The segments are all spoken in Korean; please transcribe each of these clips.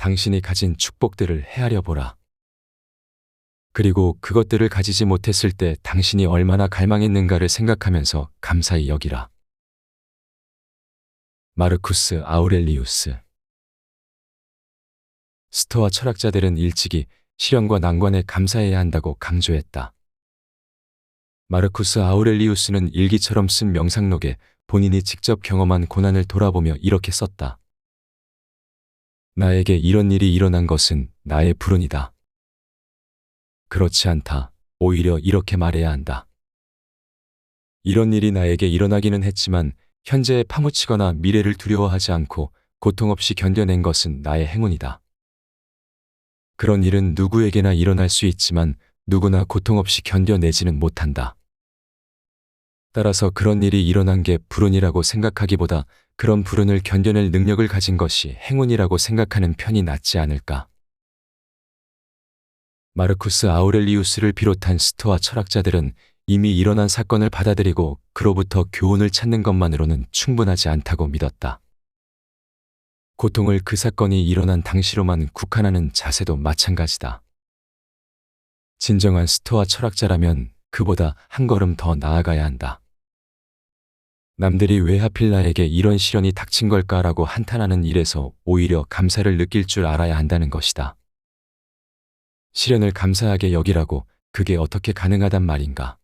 당신이 가진 축복들을 헤아려 보라. 그리고 그것들을 가지지 못했을 때 당신이 얼마나 갈망했는가를 생각하면서 감사히 여기라. 마르쿠스 아우렐리우스. 스토아 철학자들은 일찍이 시련과 난관에 감사해야 한다고 강조했다. 마르쿠스 아우렐리우스는 일기처럼 쓴 명상록에 본인이 직접 경험한 고난을 돌아보며 이렇게 썼다. 나에게 이런 일이 일어난 것은 나의 불운이다. 그렇지 않다. 오히려 이렇게 말해야 한다. 이런 일이 나에게 일어나기는 했지만 현재에 파묻히거나 미래를 두려워하지 않고 고통 없이 견뎌낸 것은 나의 행운이다. 그런 일은 누구에게나 일어날 수 있지만 누구나 고통 없이 견뎌내지는 못한다. 따라서 그런 일이 일어난 게 불운이라고 생각하기보다 그런 불운을 견뎌낼 능력을 가진 것이 행운이라고 생각하는 편이 낫지 않을까. 마르쿠스 아우렐리우스를 비롯한 스토아 철학자들은 이미 일어난 사건을 받아들이고 그로부터 교훈을 찾는 것만으로는 충분하지 않다고 믿었다. 고통을 그 사건이 일어난 당시로만 국한하는 자세도 마찬가지다. 진정한 스토아 철학자라면 그보다 한 걸음 더 나아가야 한다. 남들이 왜 하필 나에게 이런 시련이 닥친 걸까라고 한탄하는 일에서 오히려 감사를 느낄 줄 알아야 한다는 것이다. 시련을 감사하게 여기라고 그게 어떻게 가능하단 말인가.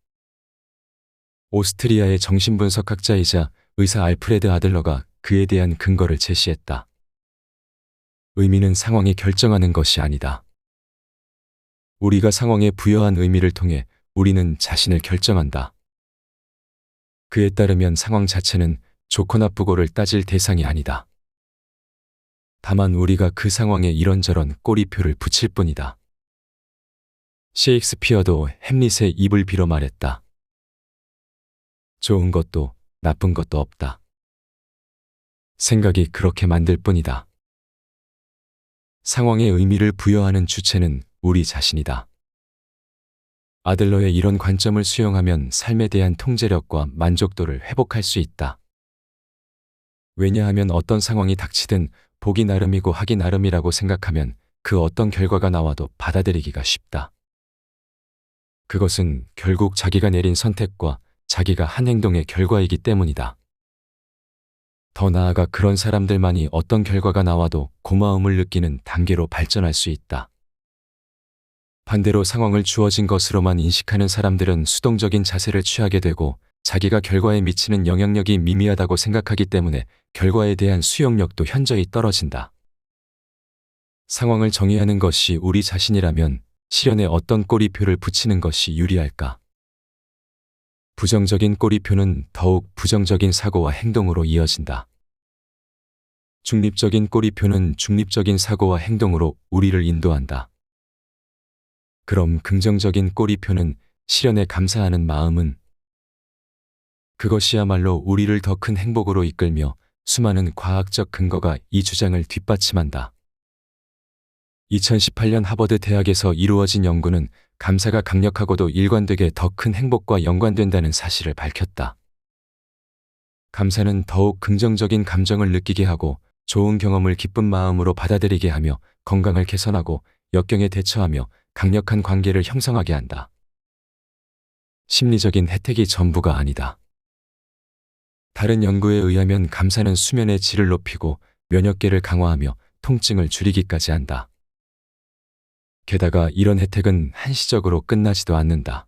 오스트리아의 정신분석학자이자 의사 알프레드 아들러가 그에 대한 근거를 제시했다. 의미는 상황이 결정하는 것이 아니다. 우리가 상황에 부여한 의미를 통해 우리는 자신을 결정한다. 그에 따르면 상황 자체는 좋고 나쁘고를 따질 대상이 아니다. 다만 우리가 그 상황에 이런저런 꼬리표를 붙일 뿐이다. 셰익스피어도 햄릿의 입을 빌어 말했다. 좋은 것도 나쁜 것도 없다. 생각이 그렇게 만들 뿐이다. 상황에 의미를 부여하는 주체는 우리 자신이다. 아들러의 이런 관점을 수용하면 삶에 대한 통제력과 만족도를 회복할 수 있다. 왜냐하면 어떤 상황이 닥치든 보기 나름이고 하기 나름이라고 생각하면 그 어떤 결과가 나와도 받아들이기가 쉽다. 그것은 결국 자기가 내린 선택과 자기가 한 행동의 결과이기 때문이다. 더 나아가 그런 사람들만이 어떤 결과가 나와도 고마움을 느끼는 단계로 발전할 수 있다. 반대로 상황을 주어진 것으로만 인식하는 사람들은 수동적인 자세를 취하게 되고 자기가 결과에 미치는 영향력이 미미하다고 생각하기 때문에 결과에 대한 수용력도 현저히 떨어진다. 상황을 정의하는 것이 우리 자신이라면 시련에 어떤 꼬리표를 붙이는 것이 유리할까? 부정적인 꼬리표는 더욱 부정적인 사고와 행동으로 이어진다. 중립적인 꼬리표는 중립적인 사고와 행동으로 우리를 인도한다. 그럼 긍정적인 꼬리표는 시련에 감사하는 마음은 그것이야말로 우리를 더 큰 행복으로 이끌며 수많은 과학적 근거가 이 주장을 뒷받침한다. 2018년 하버드 대학에서 이루어진 연구는 감사가 강력하고도 일관되게 더 큰 행복과 연관된다는 사실을 밝혔다. 감사는 더욱 긍정적인 감정을 느끼게 하고 좋은 경험을 기쁜 마음으로 받아들이게 하며 건강을 개선하고 역경에 대처하며 강력한 관계를 형성하게 한다. 심리적인 혜택이 전부가 아니다. 다른 연구에 의하면 감사는 수면의 질을 높이고 면역계를 강화하며 통증을 줄이기까지 한다. 게다가 이런 혜택은 한시적으로 끝나지도 않는다.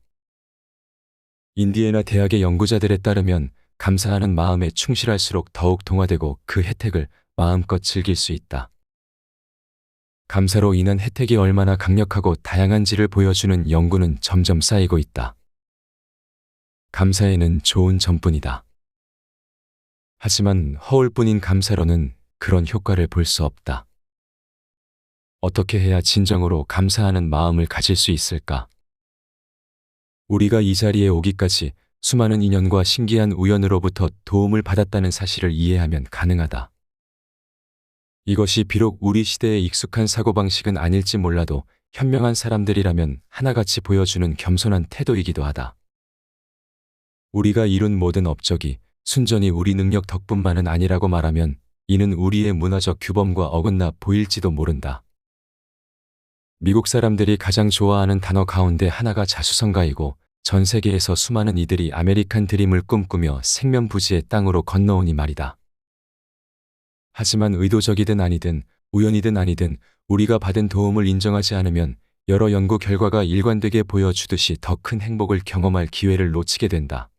인디애나 대학의 연구자들에 따르면 감사하는 마음에 충실할수록 더욱 동화되고 그 혜택을 마음껏 즐길 수 있다. 감사로 인한 혜택이 얼마나 강력하고 다양한지를 보여주는 연구는 점점 쌓이고 있다. 감사에는 좋은 점뿐이다. 하지만 허울뿐인 감사로는 그런 효과를 볼 수 없다. 어떻게 해야 진정으로 감사하는 마음을 가질 수 있을까? 우리가 이 자리에 오기까지 수많은 인연과 신기한 우연으로부터 도움을 받았다는 사실을 이해하면 가능하다. 이것이 비록 우리 시대에 익숙한 사고방식은 아닐지 몰라도 현명한 사람들이라면 하나같이 보여주는 겸손한 태도이기도 하다. 우리가 이룬 모든 업적이 순전히 우리 능력 덕분만은 아니라고 말하면 이는 우리의 문화적 규범과 어긋나 보일지도 모른다. 미국 사람들이 가장 좋아하는 단어 가운데 하나가 자수성가이고 전 세계에서 수많은 이들이 아메리칸 드림을 꿈꾸며 생면부지의 땅으로 건너오니 말이다. 하지만 의도적이든 아니든 우연이든 아니든 우리가 받은 도움을 인정하지 않으면 여러 연구 결과가 일관되게 보여주듯이 더 큰 행복을 경험할 기회를 놓치게 된다.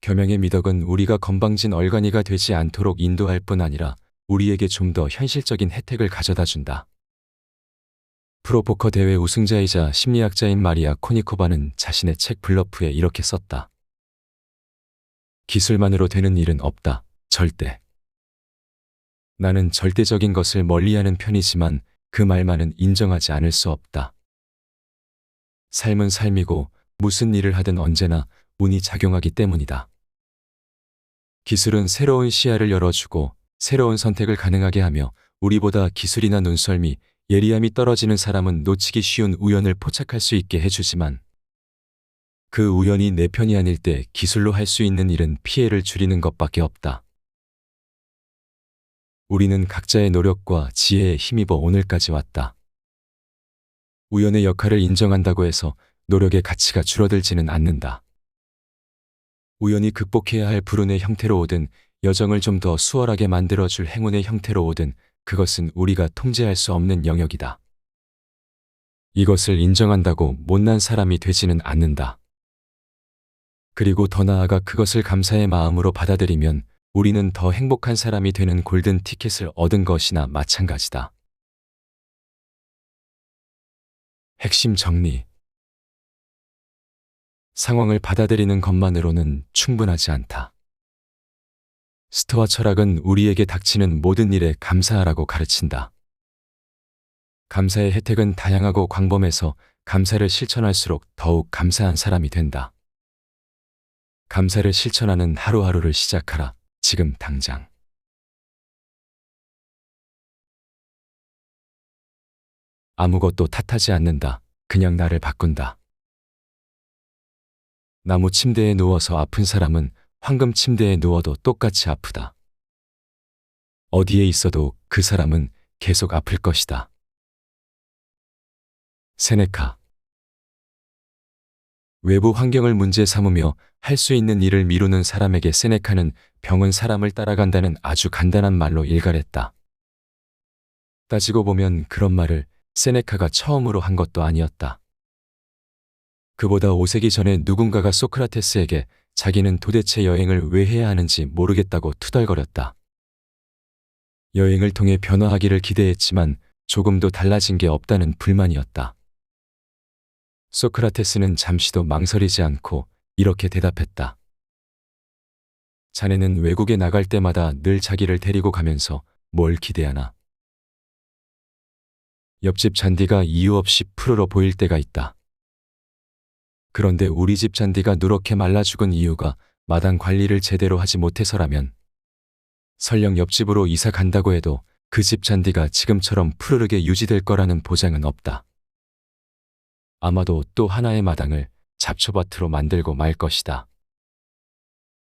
겸양의 미덕은 우리가 건방진 얼간이가 되지 않도록 인도할 뿐 아니라 우리에게 좀 더 현실적인 혜택을 가져다 준다. 프로포커 대회 우승자이자 심리학자인 마리아 코니코바는 자신의 책 블러프에 이렇게 썼다. 기술만으로 되는 일은 없다. 절대. 나는 절대적인 것을 멀리하는 편이지만 그 말만은 인정하지 않을 수 없다. 삶은 삶이고 무슨 일을 하든 언제나 운이 작용하기 때문이다. 기술은 새로운 시야를 열어주고 새로운 선택을 가능하게 하며 우리보다 기술이나 눈썰미, 예리함이 떨어지는 사람은 놓치기 쉬운 우연을 포착할 수 있게 해주지만 그 우연이 내 편이 아닐 때 기술로 할 수 있는 일은 피해를 줄이는 것밖에 없다. 우리는 각자의 노력과 지혜에 힘입어 오늘까지 왔다. 우연의 역할을 인정한다고 해서 노력의 가치가 줄어들지는 않는다. 우연히 극복해야 할 불운의 형태로 오든 여정을 좀 더 수월하게 만들어줄 행운의 형태로 오든 그것은 우리가 통제할 수 없는 영역이다. 이것을 인정한다고 못난 사람이 되지는 않는다. 그리고 더 나아가 그것을 감사의 마음으로 받아들이면 우리는 더 행복한 사람이 되는 골든 티켓을 얻은 것이나 마찬가지다. 핵심 정리. 상황을 받아들이는 것만으로는 충분하지 않다. 스토아 철학은 우리에게 닥치는 모든 일에 감사하라고 가르친다. 감사의 혜택은 다양하고 광범해서 감사를 실천할수록 더욱 감사한 사람이 된다. 감사를 실천하는 하루하루를 시작하라. 지금 당장. 아무것도 탓하지 않는다. 그냥 나를 바꾼다. 나무 침대에 누워서 아픈 사람은 황금 침대에 누워도 똑같이 아프다. 어디에 있어도 그 사람은 계속 아플 것이다. 세네카. 외부 환경을 문제 삼으며 할 수 있는 일을 미루는 사람에게 세네카는 병은 사람을 따라간다는 아주 간단한 말로 일갈했다. 따지고 보면 그런 말을 세네카가 처음으로 한 것도 아니었다. 그보다 5세기 전에 누군가가 소크라테스에게 자기는 도대체 여행을 왜 해야 하는지 모르겠다고 투덜거렸다. 여행을 통해 변화하기를 기대했지만 조금도 달라진 게 없다는 불만이었다. 소크라테스는 잠시도 망설이지 않고 이렇게 대답했다. 자네는 외국에 나갈 때마다 늘 자기를 데리고 가면서 뭘 기대하나? 옆집 잔디가 이유 없이 푸르러 보일 때가 있다. 그런데 우리 집 잔디가 누렇게 말라 죽은 이유가 마당 관리를 제대로 하지 못해서라면 설령 옆집으로 이사 간다고 해도 그 집 잔디가 지금처럼 푸르르게 유지될 거라는 보장은 없다. 아마도 또 하나의 마당을 잡초밭으로 만들고 말 것이다.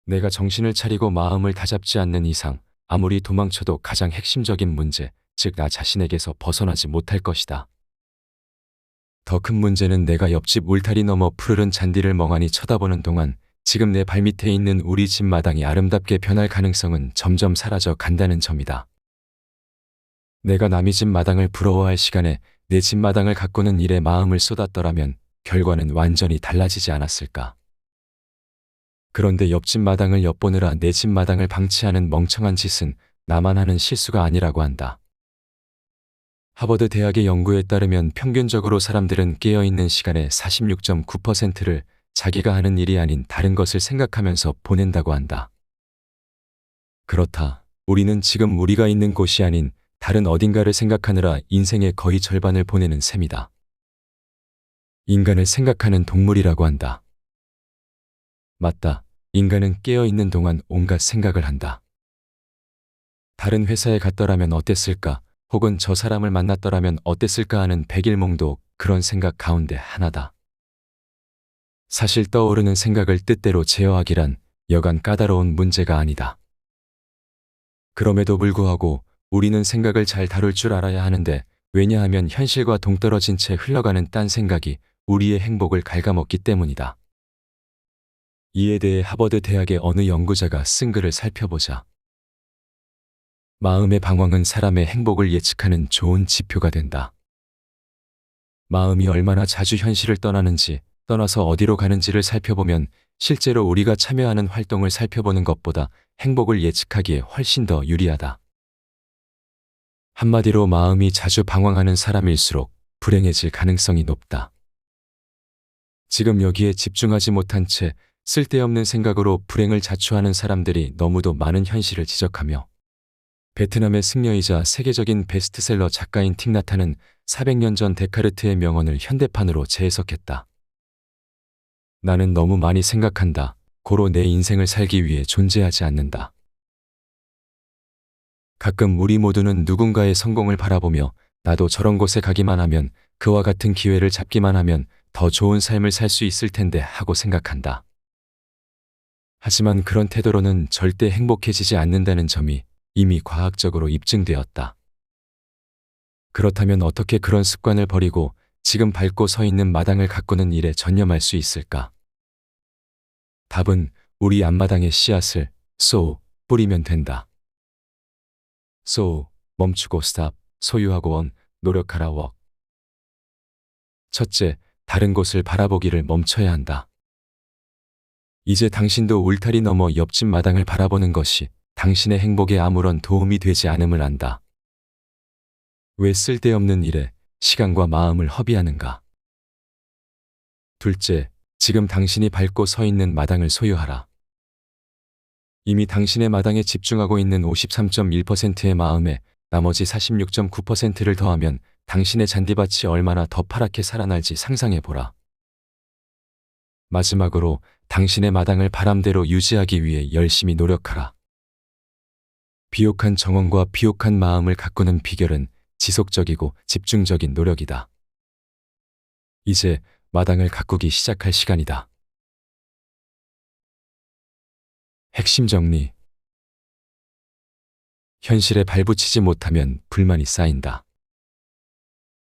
내가 정신을 차리고 마음을 다잡지 않는 이상 아무리 도망쳐도 가장 핵심적인 문제, 즉 나 자신에게서 벗어나지 못할 것이다. 더 큰 문제는 내가 옆집 울타리 너머 푸르른 잔디를 멍하니 쳐다보는 동안 지금 내 발밑에 있는 우리 집 마당이 아름답게 변할 가능성은 점점 사라져 간다는 점이다. 내가 남의 집 마당을 부러워할 시간에 내 집 마당을 가꾸는 일에 마음을 쏟았더라면 결과는 완전히 달라지지 않았을까. 그런데 옆집 마당을 엿보느라 내 집 마당을 방치하는 멍청한 짓은 나만 하는 실수가 아니라고 한다. 하버드 대학의 연구에 따르면 평균적으로 사람들은 깨어있는 시간의 46.9%를 자기가 하는 일이 아닌 다른 것을 생각하면서 보낸다고 한다. 그렇다. 우리는 지금 우리가 있는 곳이 아닌 다른 어딘가를 생각하느라 인생의 거의 절반을 보내는 셈이다. 인간을 생각하는 동물이라고 한다. 맞다. 인간은 깨어있는 동안 온갖 생각을 한다. 다른 회사에 갔더라면 어땠을까? 혹은 저 사람을 만났더라면 어땠을까 하는 백일몽도 그런 생각 가운데 하나다. 사실 떠오르는 생각을 뜻대로 제어하기란 여간 까다로운 문제가 아니다. 그럼에도 불구하고 우리는 생각을 잘 다룰 줄 알아야 하는데 왜냐하면 현실과 동떨어진 채 흘러가는 딴 생각이 우리의 행복을 갉아먹기 때문이다. 이에 대해 하버드 대학의 어느 연구자가 쓴 글을 살펴보자. 마음의 방황은 사람의 행복을 예측하는 좋은 지표가 된다. 마음이 얼마나 자주 현실을 떠나는지, 떠나서 어디로 가는지를 살펴보면 실제로 우리가 참여하는 활동을 살펴보는 것보다 행복을 예측하기에 훨씬 더 유리하다. 한마디로 마음이 자주 방황하는 사람일수록 불행해질 가능성이 높다. 지금 여기에 집중하지 못한 채 쓸데없는 생각으로 불행을 자초하는 사람들이 너무도 많은 현실을 지적하며 베트남의 승려이자 세계적인 베스트셀러 작가인 틱나타는 400년 전 데카르트의 명언을 현대판으로 재해석했다. 나는 너무 많이 생각한다. 고로 내 인생을 살기 위해 존재하지 않는다. 가끔 우리 모두는 누군가의 성공을 바라보며 나도 저런 곳에 가기만 하면, 그와 같은 기회를 잡기만 하면 더 좋은 삶을 살 수 있을 텐데 하고 생각한다. 하지만 그런 태도로는 절대 행복해지지 않는다는 점이 이미 과학적으로 입증되었다. 그렇다면 어떻게 그런 습관을 버리고 지금 밟고 서 있는 마당을 가꾸는 일에 전념할 수 있을까? 답은 우리 앞마당에 씨앗을 뿌리면 된다. 멈추고 스탑, 소유하고 원, 노력하라 웍. 첫째, 다른 곳을 바라보기를 멈춰야 한다. 이제 당신도 울타리 넘어 옆집 마당을 바라보는 것이 당신의 행복에 아무런 도움이 되지 않음을 안다. 왜 쓸데없는 일에 시간과 마음을 허비하는가? 둘째, 지금 당신이 밟고 서 있는 마당을 소유하라. 이미 당신의 마당에 집중하고 있는 53.1%의 마음에 나머지 46.9%를 더하면 당신의 잔디밭이 얼마나 더 파랗게 살아날지 상상해보라. 마지막으로 당신의 마당을 바람대로 유지하기 위해 열심히 노력하라. 비옥한 정원과 비옥한 마음을 가꾸는 비결은 지속적이고 집중적인 노력이다. 이제 마당을 가꾸기 시작할 시간이다. 핵심 정리. 현실에 발붙이지 못하면 불만이 쌓인다.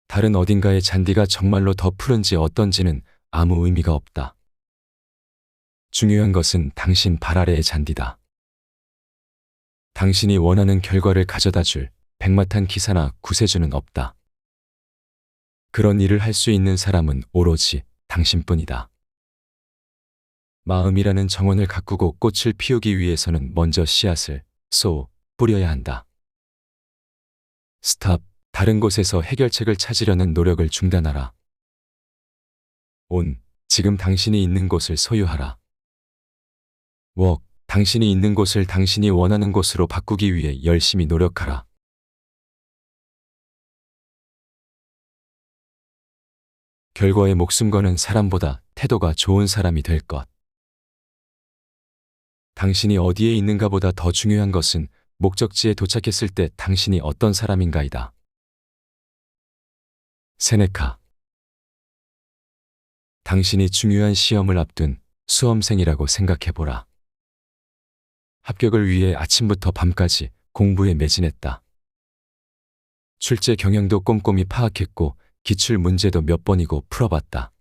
다른 어딘가의 잔디가 정말로 더 푸른지 어떤지는 아무 의미가 없다. 중요한 것은 당신 발 아래의 잔디다. 당신이 원하는 결과를 가져다 줄 백마탄 기사나 구세주는 없다. 그런 일을 할 수 있는 사람은 오로지 당신뿐이다. 마음이라는 정원을 가꾸고 꽃을 피우기 위해서는 먼저 씨앗을 뿌려야 한다. 스탑, 다른 곳에서 해결책을 찾으려는 노력을 중단하라. 지금 당신이 있는 곳을 소유하라. 웍, 당신이 있는 곳을 당신이 원하는 곳으로 바꾸기 위해 열심히 노력하라. 결과에 목숨 거는 사람보다 태도가 좋은 사람이 될 것. 당신이 어디에 있는가 보다 더 중요한 것은 목적지에 도착했을 때 당신이 어떤 사람인가이다. 세네카. 당신이 중요한 시험을 앞둔 수험생이라고 생각해보라. 합격을 위해 아침부터 밤까지 공부에 매진했다. 출제 경향도 꼼꼼히 파악했고 기출 문제도 몇 번이고 풀어봤다.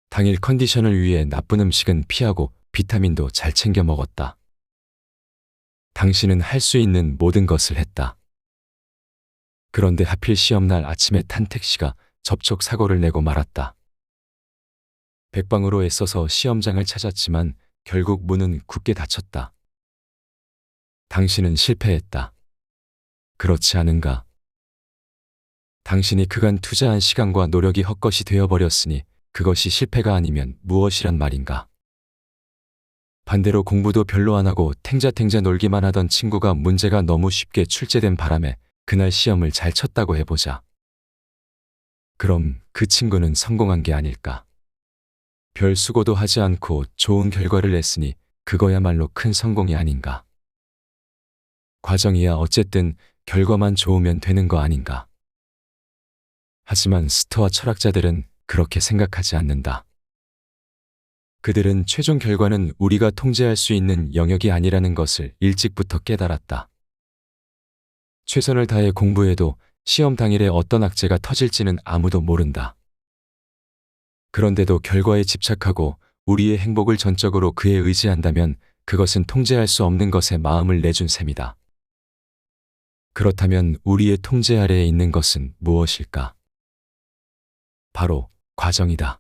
당일 컨디션을 위해 나쁜 음식은 피하고 비타민도 잘 챙겨 먹었다. 당신은 할 수 있는 모든 것을 했다. 그런데 하필 시험날 아침에 탄 택시가 접촉 사고를 내고 말았다. 백방으로 애써서 시험장을 찾았지만 결국 문은 굳게 닫혔다. 당신은 실패했다. 그렇지 않은가? 당신이 그간 투자한 시간과 노력이 헛것이 되어버렸으니 그것이 실패가 아니면 무엇이란 말인가? 반대로 공부도 별로 안 하고 탱자탱자 놀기만 하던 친구가 문제가 너무 쉽게 출제된 바람에 그날 시험을 잘 쳤다고 해보자. 그럼 그 친구는 성공한 게 아닐까? 별 수고도 하지 않고 좋은 결과를 냈으니 그거야말로 큰 성공이 아닌가? 과정이야 어쨌든 결과만 좋으면 되는 거 아닌가? 하지만 스토아 철학자들은 그렇게 생각하지 않는다. 그들은 최종 결과는 우리가 통제할 수 있는 영역이 아니라는 것을 일찍부터 깨달았다. 최선을 다해 공부해도 시험 당일에 어떤 악재가 터질지는 아무도 모른다. 그런데도 결과에 집착하고 우리의 행복을 전적으로 그에 의지한다면 그것은 통제할 수 없는 것에 마음을 내준 셈이다. 그렇다면 우리의 통제 아래에 있는 것은 무엇일까? 바로 과정이다.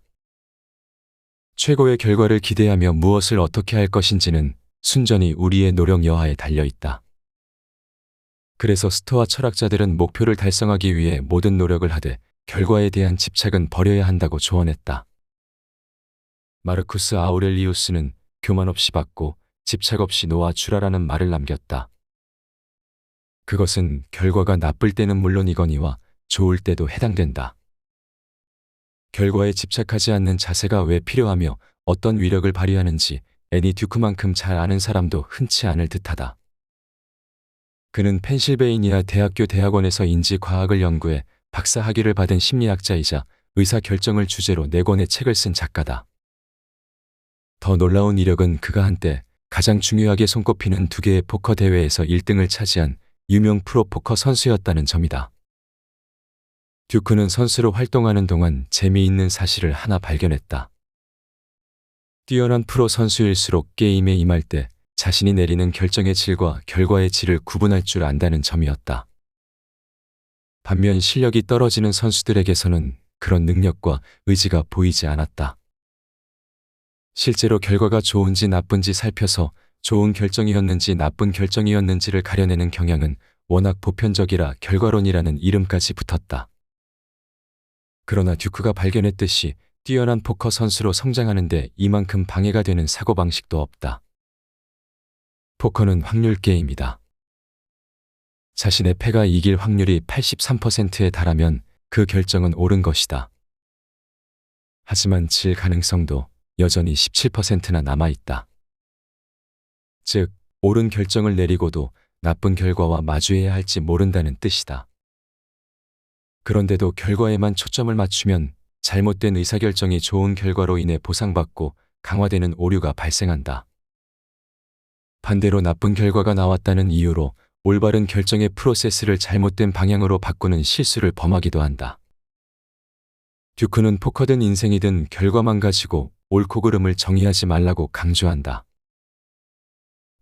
최고의 결과를 기대하며 무엇을 어떻게 할 것인지는 순전히 우리의 노력 여하에 달려 있다. 그래서 스토아 철학자들은 목표를 달성하기 위해 모든 노력을 하되 결과에 대한 집착은 버려야 한다고 조언했다. 마르쿠스 아우렐리우스는 교만 없이 받고 집착 없이 놓아주라라는 말을 남겼다. 그것은 결과가 나쁠 때는 물론이거니와 좋을 때도 해당된다. 결과에 집착하지 않는 자세가 왜 필요하며 어떤 위력을 발휘하는지 애니 듀크만큼 잘 아는 사람도 흔치 않을 듯하다. 그는 펜실베이니아 대학교 대학원에서 인지과학을 연구해 박사 학위를 받은 심리학자이자 의사결정을 주제로 4권의 책을 쓴 작가다. 더 놀라운 이력은 그가 한때 가장 중요하게 손꼽히는 2개의 포커 대회에서 1등을 차지한 유명 프로포커 선수였다는 점이다. 듀크는 선수로 활동하는 동안 재미있는 사실을 하나 발견했다. 뛰어난 프로 선수일수록 게임에 임할 때 자신이 내리는 결정의 질과 결과의 질을 구분할 줄 안다는 점이었다. 반면 실력이 떨어지는 선수들에게서는 그런 능력과 의지가 보이지 않았다. 실제로 결과가 좋은지 나쁜지 살펴서 좋은 결정이었는지 나쁜 결정이었는지를 가려내는 경향은 워낙 보편적이라 결과론이라는 이름까지 붙었다. 그러나 듀크가 발견했듯이 뛰어난 포커 선수로 성장하는데 이만큼 방해가 되는 사고방식도 없다. 포커는 확률 게임이다. 자신의 패가 이길 확률이 83%에 달하면 그 결정은 옳은 것이다. 하지만 질 가능성도 여전히 17%나 남아있다. 즉, 옳은 결정을 내리고도 나쁜 결과와 마주해야 할지 모른다는 뜻이다. 그런데도 결과에만 초점을 맞추면 잘못된 의사결정이 좋은 결과로 인해 보상받고 강화되는 오류가 발생한다. 반대로 나쁜 결과가 나왔다는 이유로 올바른 결정의 프로세스를 잘못된 방향으로 바꾸는 실수를 범하기도 한다. 듀크는 포커든 인생이든 결과만 가지고 옳고 그름을 정의하지 말라고 강조한다.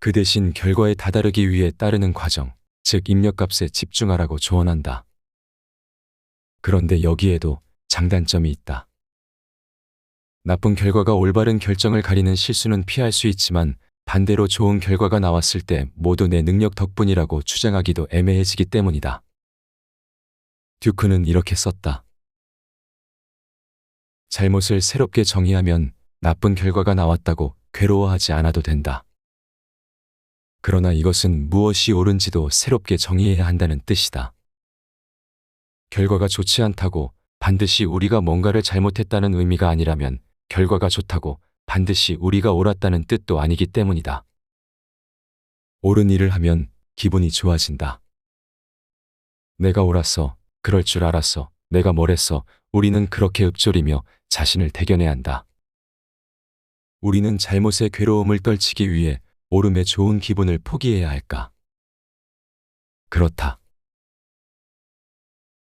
그 대신 결과에 다다르기 위해 따르는 과정, 즉 입력값에 집중하라고 조언한다. 그런데 여기에도 장단점이 있다. 나쁜 결과가 올바른 결정을 가리는 실수는 피할 수 있지만 반대로 좋은 결과가 나왔을 때 모두 내 능력 덕분이라고 주장하기도 애매해지기 때문이다. 듀크는 이렇게 썼다. 잘못을 새롭게 정의하면 나쁜 결과가 나왔다고 괴로워하지 않아도 된다. 그러나 이것은 무엇이 옳은지도 새롭게 정의해야 한다는 뜻이다. 결과가 좋지 않다고 반드시 우리가 뭔가를 잘못했다는 의미가 아니라면 결과가 좋다고 반드시 우리가 옳았다는 뜻도 아니기 때문이다. 옳은 일을 하면 기분이 좋아진다. 내가 옳았어. 그럴 줄 알았어. 내가 뭘 했어. 우리는 그렇게 읊조리며 자신을 대견해야 한다. 우리는 잘못의 괴로움을 떨치기 위해 옳음의 좋은 기분을 포기해야 할까? 그렇다.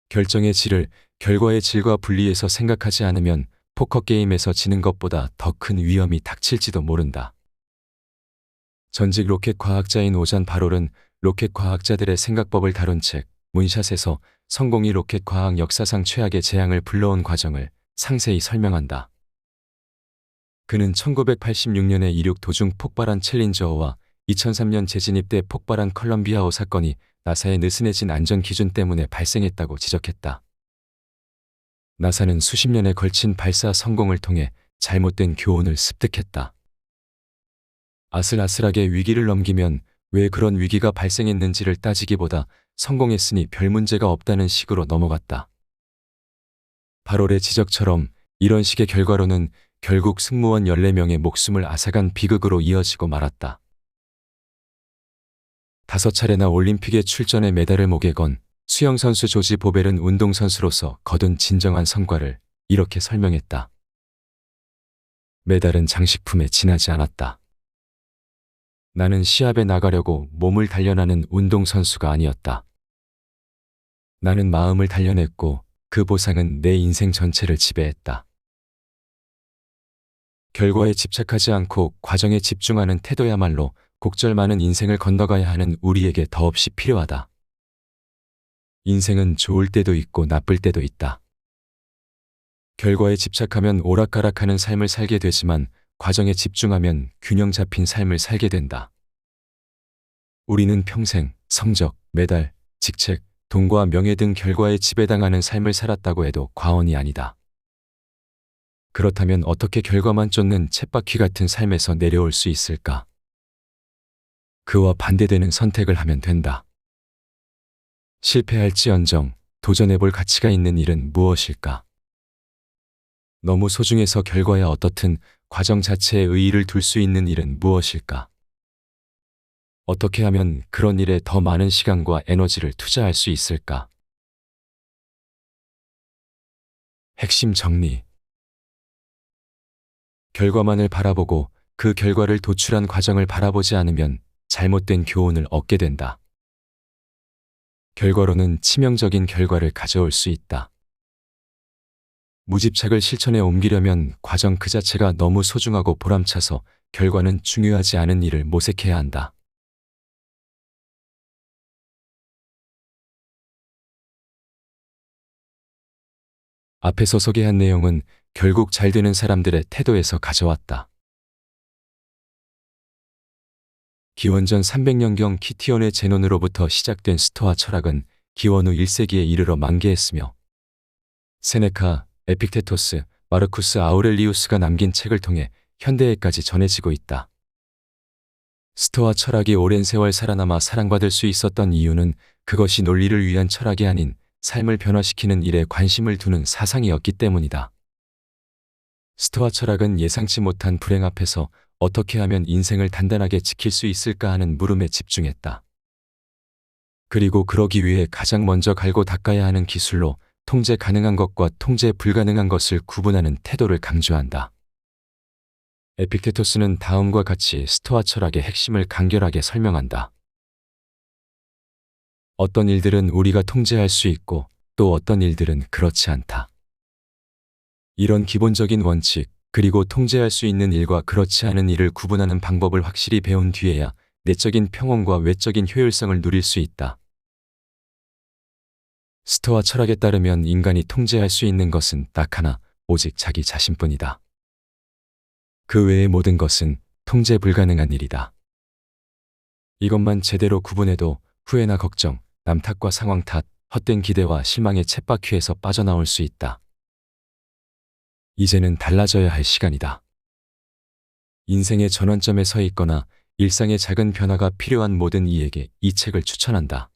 결정의 질을 결과의 질과 분리해서 생각하지 않으면 포커게임에서 지는 것보다 더 큰 위험이 닥칠지도 모른다. 전직 로켓 과학자인 오잔 바롤은 로켓 과학자들의 생각법을 다룬 책 문샷에서 성공이 로켓 과학 역사상 최악의 재앙을 불러온 과정을 상세히 설명한다. 그는 1986년에 이륙 도중 폭발한 챌린저호와 2003년 재진입 때 폭발한 컬럼비아호 사건이 나사의 느슨해진 안전 기준 때문에 발생했다고 지적했다. 나사는 수십 년에 걸친 발사 성공을 통해 잘못된 교훈을 습득했다. 아슬아슬하게 위기를 넘기면 왜 그런 위기가 발생했는지를 따지기보다 성공했으니 별 문제가 없다는 식으로 넘어갔다. 바롤의 지적처럼 이런 식의 결과로는 결국 승무원 14명의 목숨을 앗아간 비극으로 이어지고 말았다. 5차례나 올림픽에 출전해 메달을 목에 건 수영선수 조지 보벨은 운동선수로서 거둔 진정한 성과를 이렇게 설명했다. 메달은 장식품에 지나지 않았다. 나는 시합에 나가려고 몸을 단련하는 운동선수가 아니었다. 나는 마음을 단련했고 그 보상은 내 인생 전체를 지배했다. 결과에 집착하지 않고 과정에 집중하는 태도야말로 곡절 많은 인생을 건너가야 하는 우리에게 더없이 필요하다. 인생은 좋을 때도 있고 나쁠 때도 있다. 결과에 집착하면 오락가락하는 삶을 살게 되지만 과정에 집중하면 균형 잡힌 삶을 살게 된다. 우리는 평생 성적, 메달, 직책, 돈과 명예 등 결과에 지배당하는 삶을 살았다고 해도 과언이 아니다. 그렇다면 어떻게 결과만 쫓는 쳇바퀴 같은 삶에서 내려올 수 있을까? 그와 반대되는 선택을 하면 된다. 실패할지언정 도전해볼 가치가 있는 일은 무엇일까? 너무 소중해서 결과야 어떻든 과정 자체에 의의를 둘 수 있는 일은 무엇일까? 어떻게 하면 그런 일에 더 많은 시간과 에너지를 투자할 수 있을까? 핵심 정리. 결과만을 바라보고 그 결과를 도출한 과정을 바라보지 않으면 잘못된 교훈을 얻게 된다. 결과로는 치명적인 결과를 가져올 수 있다. 무집착을 실천에 옮기려면 과정 그 자체가 너무 소중하고 보람차서 결과는 중요하지 않은 일을 모색해야 한다. 앞에서 소개한 내용은 결국 잘 되는 사람들의 태도에서 가져왔다. 기원전 300년경 키티온의 제논으로부터 시작된 스토아 철학은 기원 후 1세기에 이르러 만개했으며 세네카, 에픽테토스, 마르쿠스 아우렐리우스가 남긴 책을 통해 현대에까지 전해지고 있다. 스토아 철학이 오랜 세월 살아남아 사랑받을 수 있었던 이유는 그것이 논리를 위한 철학이 아닌 삶을 변화시키는 일에 관심을 두는 사상이었기 때문이다. 스토아 철학은 예상치 못한 불행 앞에서 어떻게 하면 인생을 단단하게 지킬 수 있을까 하는 물음에 집중했다. 그리고 그러기 위해 가장 먼저 갈고 닦아야 하는 기술로 통제 가능한 것과 통제 불가능한 것을 구분하는 태도를 강조한다. 에픽테토스는 다음과 같이 스토아 철학의 핵심을 간결하게 설명한다. 어떤 일들은 우리가 통제할 수 있고 또 어떤 일들은 그렇지 않다. 이런 기본적인 원칙, 그리고 통제할 수 있는 일과 그렇지 않은 일을 구분하는 방법을 확실히 배운 뒤에야 내적인 평온과 외적인 효율성을 누릴 수 있다. 스토아 철학에 따르면 인간이 통제할 수 있는 것은 딱 하나, 오직 자기 자신뿐이다. 그 외의 모든 것은 통제 불가능한 일이다. 이것만 제대로 구분해도 후회나 걱정, 남 탓과 상황 탓, 헛된 기대와 실망의 쳇바퀴에서 빠져나올 수 있다. 이제는 달라져야 할 시간이다. 인생의 전환점에 서 있거나 일상의 작은 변화가 필요한 모든 이에게 이 책을 추천한다.